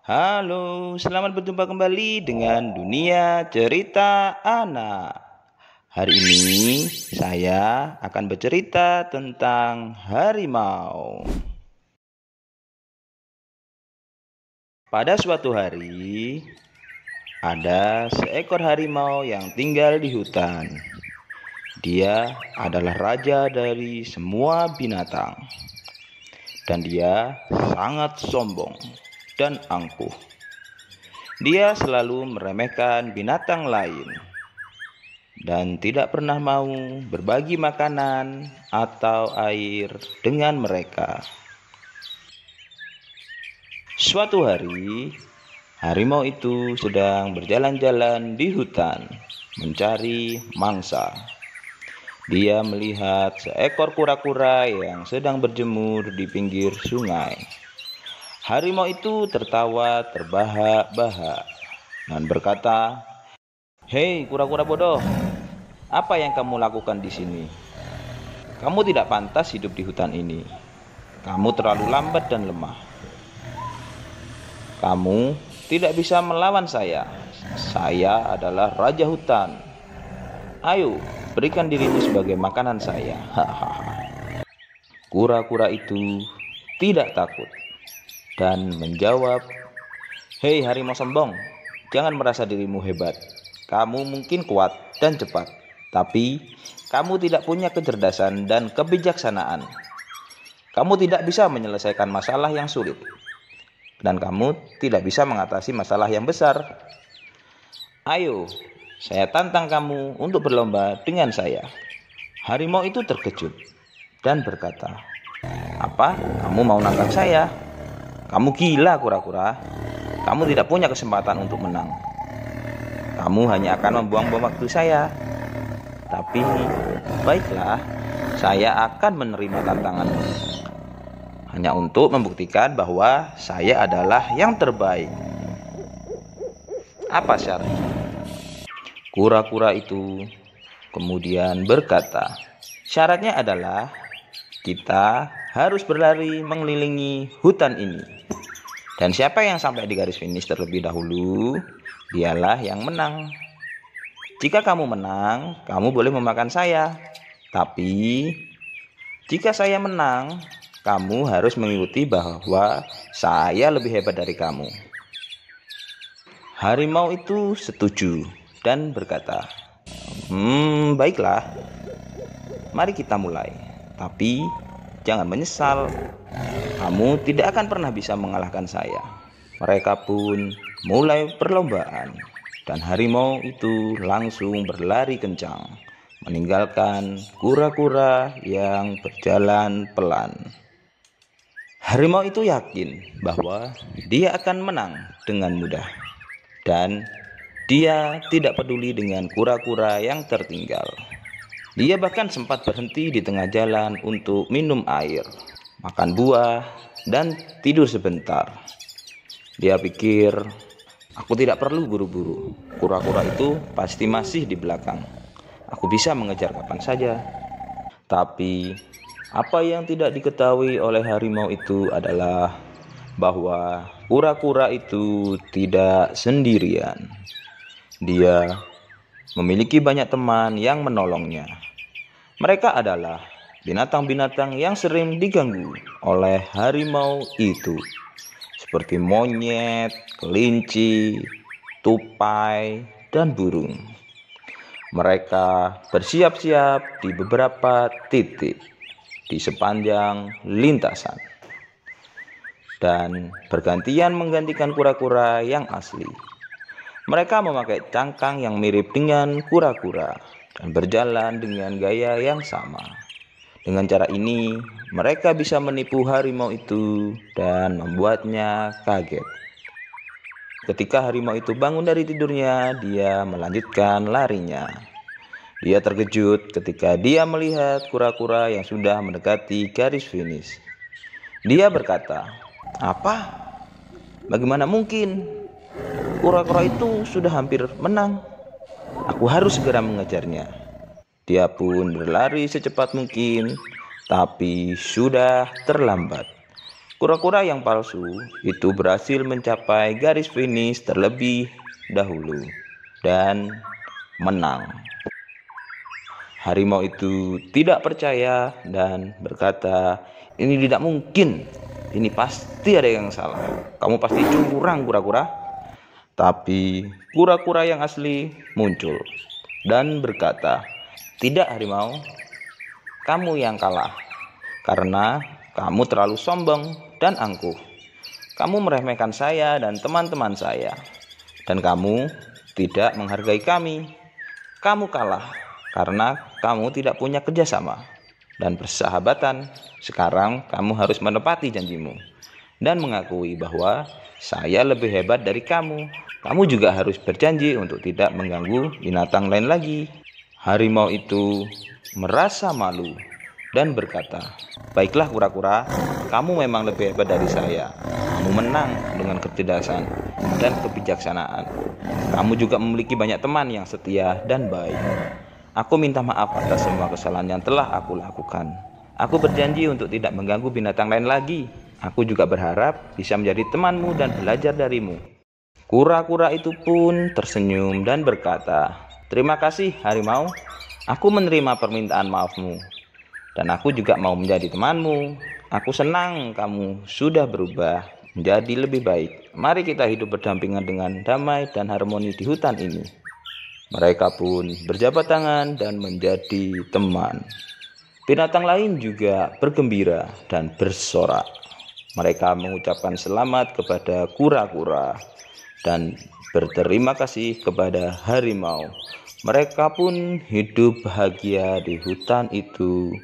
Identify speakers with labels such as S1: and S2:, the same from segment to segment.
S1: Halo, selamat berjumpa kembali dengan Dunia Cerita Anak. Hari ini saya akan bercerita tentang harimau. Pada suatu hari, ada seekor harimau yang tinggal di hutan. Dia adalah raja dari semua binatang, dan dia sangat sombong dan angkuh. Dia selalu meremehkan binatang lain dan tidak pernah mau berbagi makanan atau air dengan mereka. Suatu hari, harimau itu sedang berjalan-jalan di hutan mencari mangsa. Dia melihat seekor kura-kura yang sedang berjemur di pinggir sungai. Harimau itu tertawa terbahak-bahak dan berkata, "Hei kura-kura bodoh, apa yang kamu lakukan di sini? Kamu tidak pantas hidup di hutan ini. Kamu terlalu lambat dan lemah. Kamu tidak bisa melawan saya. Saya adalah raja hutan. Ayo, berikan dirimu sebagai makanan saya." Kura-kura itu tidak takut dan menjawab, "Hei harimau sombong, jangan merasa dirimu hebat. Kamu mungkin kuat dan cepat, tapi kamu tidak punya kecerdasan dan kebijaksanaan. Kamu tidak bisa menyelesaikan masalah yang sulit, dan kamu tidak bisa mengatasi masalah yang besar. Ayo, saya tantang kamu untuk berlomba dengan saya." Harimau itu terkejut dan berkata, "Apa? Kamu mau nangkap saya? Kamu gila kura-kura. Kamu tidak punya kesempatan untuk menang. Kamu hanya akan membuang-buang waktu saya. Tapi baiklah, saya akan menerima tantanganmu. Hanya untuk membuktikan bahwa saya adalah yang terbaik. Apa syaratnya?" Kura-kura itu kemudian berkata, "Syaratnya adalah kita harus berlari mengelilingi hutan ini. Dan siapa yang sampai di garis finish terlebih dahulu, dialah yang menang. Jika kamu menang, kamu boleh memakan saya. Tapi jika saya menang, kamu harus mengikuti bahwa saya lebih hebat dari kamu." Harimau itu setuju dan berkata, Baiklah, mari kita mulai. Tapi jangan menyesal, kamu tidak akan pernah bisa mengalahkan saya." Mereka pun mulai perlombaan, dan harimau itu langsung berlari kencang, meninggalkan kura-kura yang berjalan pelan. Harimau itu yakin bahwa dia akan menang dengan mudah, dan dia tidak peduli dengan kura-kura yang tertinggal. Dia bahkan sempat berhenti di tengah jalan untuk minum air, makan buah, dan tidur sebentar. Dia pikir, "Aku tidak perlu buru-buru. Kura-kura itu pasti masih di belakang. Aku bisa mengejar kapan saja." Tapi apa yang tidak diketahui oleh harimau itu adalah bahwa kura-kura itu tidak sendirian. Dia memiliki banyak teman yang menolongnya. Mereka adalah binatang-binatang yang sering diganggu oleh harimau itu, seperti monyet, kelinci, tupai, dan burung. Mereka bersiap-siap di beberapa titik di sepanjang lintasan, dan bergantian menggantikan kura-kura yang asli. Mereka memakai cangkang yang mirip dengan kura-kura dan berjalan dengan gaya yang sama. Dengan cara ini, mereka bisa menipu harimau itu dan membuatnya kaget. Ketika harimau itu bangun dari tidurnya, dia melanjutkan larinya. Dia terkejut ketika dia melihat kura-kura yang sudah mendekati garis finish. Dia berkata, "Apa? Bagaimana mungkin? Kura-kura itu sudah hampir menang. Aku harus segera mengejarnya." Dia pun berlari secepat mungkin, tapi sudah terlambat. Kura-kura yang palsu itu berhasil mencapai garis finish terlebih dahulu dan menang. Harimau itu tidak percaya dan berkata, "Ini tidak mungkin, ini pasti ada yang salah. Kamu pasti curang, kura-kura." Tapi kura-kura yang asli muncul dan berkata, "Tidak, harimau, kamu yang kalah karena kamu terlalu sombong dan angkuh. Kamu meremehkan saya dan teman-teman saya, dan kamu tidak menghargai kami. Kamu kalah karena kamu tidak punya kerjasama dan persahabatan. Sekarang kamu harus menepati janjimu dan mengakui bahwa saya lebih hebat dari kamu. Kamu juga harus berjanji untuk tidak mengganggu binatang lain lagi." Harimau itu merasa malu dan berkata, "Baiklah kura-kura, kamu memang lebih hebat dari saya. Kamu menang dengan kecerdasan dan kebijaksanaan. Kamu juga memiliki banyak teman yang setia dan baik. Aku minta maaf atas semua kesalahan yang telah aku lakukan. Aku berjanji untuk tidak mengganggu binatang lain lagi. Aku juga berharap bisa menjadi temanmu dan belajar darimu." Kura-kura itu pun tersenyum dan berkata, "Terima kasih harimau, aku menerima permintaan maafmu. Dan aku juga mau menjadi temanmu. Aku senang kamu sudah berubah menjadi lebih baik. Mari kita hidup berdampingan dengan damai dan harmoni di hutan ini." Mereka pun berjabat tangan dan menjadi teman. Binatang lain juga bergembira dan bersorak. Mereka mengucapkan selamat kepada kura-kura dan berterima kasih kepada harimau. Mereka pun hidup bahagia di hutan itu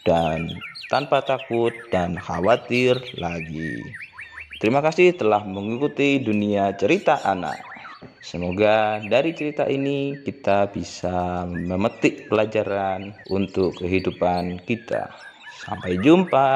S1: dan tanpa takut dan khawatir lagi. Terima kasih telah mengikuti dunia cerita anak. Semoga dari cerita ini kita bisa memetik pelajaran untuk kehidupan kita. Sampai jumpa.